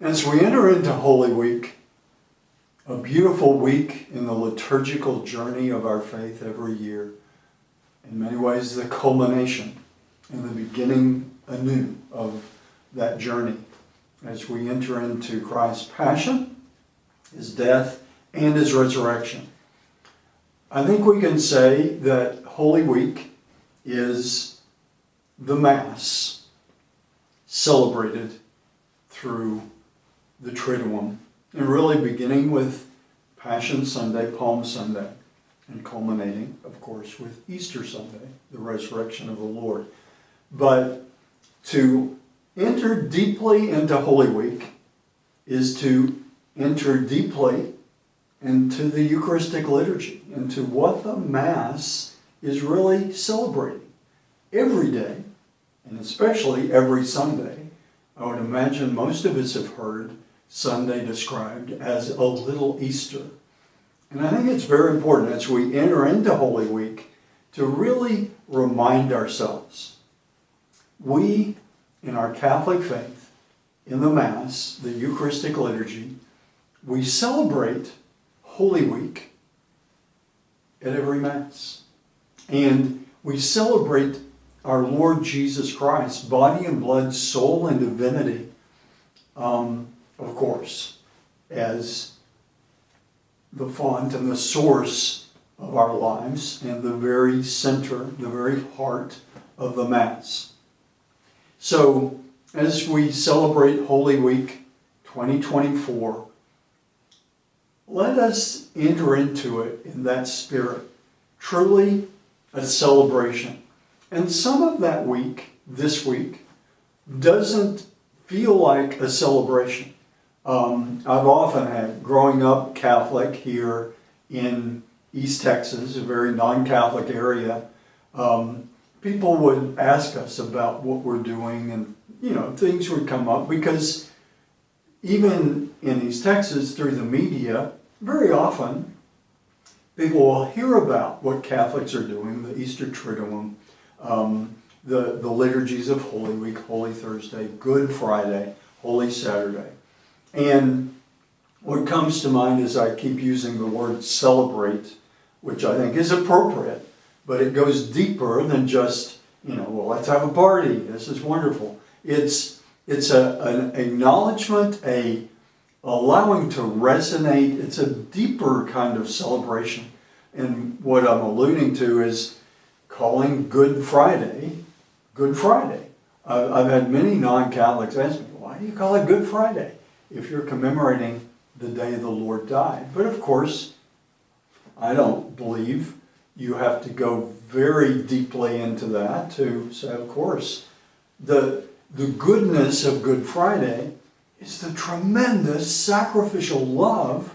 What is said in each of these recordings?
As we enter into Holy Week, a beautiful week in the liturgical journey of our faith every year, in many ways the culmination and the beginning anew of that journey as we enter into Christ's passion, his death, and his resurrection. I think we can say that Holy Week is the Mass celebrated through the Triduum, and really beginning with Passion Sunday, Palm Sunday, and culminating, of course, with Easter Sunday, the resurrection of the Lord. But to enter deeply into Holy Week is to enter deeply into the Eucharistic liturgy, into what the Mass is really celebrating every day, and especially every Sunday. I would imagine most of us have heard Sunday described as a little Easter. And I think it's very important as we enter into Holy Week to really remind ourselves. We, in our Catholic faith, in the Mass, the Eucharistic liturgy, we celebrate Holy Week at every Mass. And we celebrate our Lord Jesus Christ, body and blood, soul and divinity, of course, as the font and the source of our lives and the very center, the very heart of the Mass. So, as we celebrate Holy Week 2024, let us enter into it in that spirit, truly a celebration. And some of that week, this week, doesn't feel like a celebration. I've often had, growing up Catholic here in East Texas, a very non-Catholic area, people would ask us about what we're doing, and things would come up because even in East Texas, through the media, very often people will hear about what Catholics are doing, the Easter Triduum, the liturgies of Holy Week, Holy Thursday, Good Friday, Holy Saturday. And what comes to mind is I keep using the word celebrate, which I think is appropriate, but it goes deeper than just, well, let's have a party. This is wonderful. It's an acknowledgement, a allowing to resonate. It's a deeper kind of celebration. And what I'm alluding to is calling Good Friday, Good Friday. I've had many non-Catholics ask me, why do you call it Good Friday if you're commemorating the day the Lord died? But of course, I don't believe you have to go very deeply into that to say, of course, the goodness of Good Friday is the tremendous sacrificial love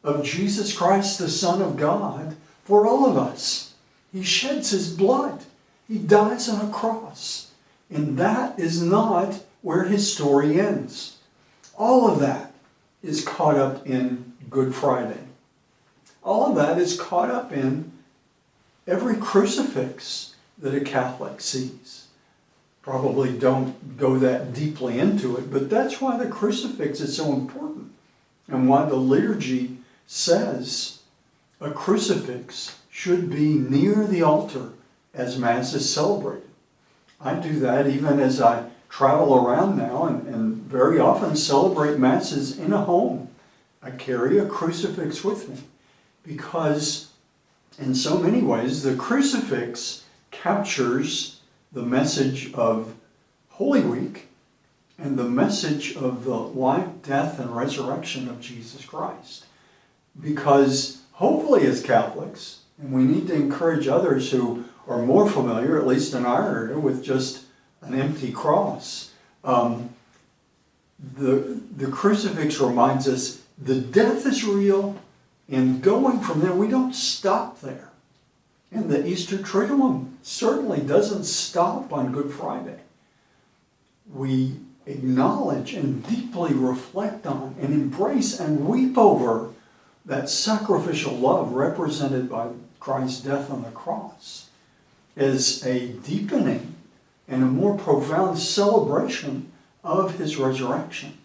of Jesus Christ, the Son of God, for all of us. He sheds his blood. He dies on a cross. And that is not where his story ends. All of that is caught up in Good Friday. All of that is caught up in every crucifix that a Catholic sees. Probably don't go that deeply into it, but that's why the crucifix is so important and why the liturgy says a crucifix should be near the altar as Mass is celebrated. I do that even as I travel around now and very often celebrate Masses in a home. I carry a crucifix with me because in so many ways the crucifix captures the message of Holy Week and the message of the life, death, and resurrection of Jesus Christ. Because hopefully as Catholics, and we need to encourage others who are more familiar, at least in our area, with just an empty cross, the crucifix reminds us the death is real, and going from there, we don't stop there. And the Easter Triduum certainly doesn't stop on Good Friday. We acknowledge and deeply reflect on and embrace and weep over that sacrificial love represented by Christ's death on the cross as a deepening and a more profound celebration of his resurrection.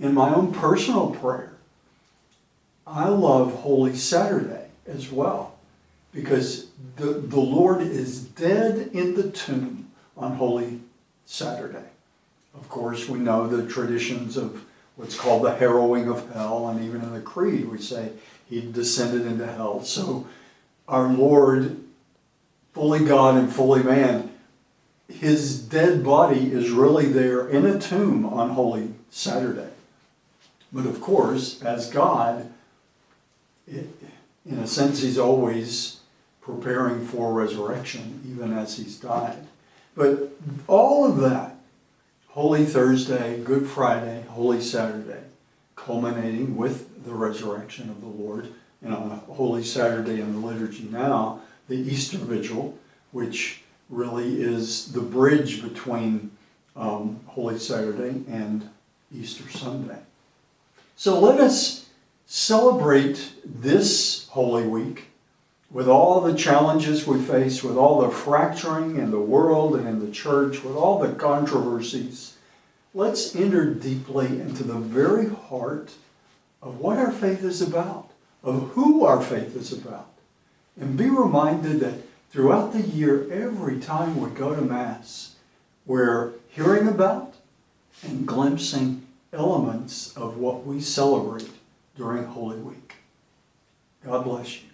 in my own personal prayer, I love Holy Saturday as well, because the Lord is dead in the tomb on Holy Saturday. Of course, we know the traditions of what's called the harrowing of hell, and even in the Creed we say he descended into hell. So our Lord, fully God and fully man, his dead body is really there in a tomb on Holy Saturday. But of course, as God, in a sense, he's always preparing for resurrection, even as he's died. But all of that, Holy Thursday, Good Friday, Holy Saturday, culminating with the resurrection of the Lord, and on Holy Saturday in the liturgy now, the Easter Vigil, which really is the bridge between Holy Saturday and Easter Sunday. So let us celebrate this Holy Week with all the challenges we face, with all the fracturing in the world and in the church, with all the controversies. Let's enter deeply into the very heart of what our faith is about, of who our faith is about. And be reminded that throughout the year, every time we go to Mass, we're hearing about and glimpsing elements of what we celebrate during Holy Week. God bless you.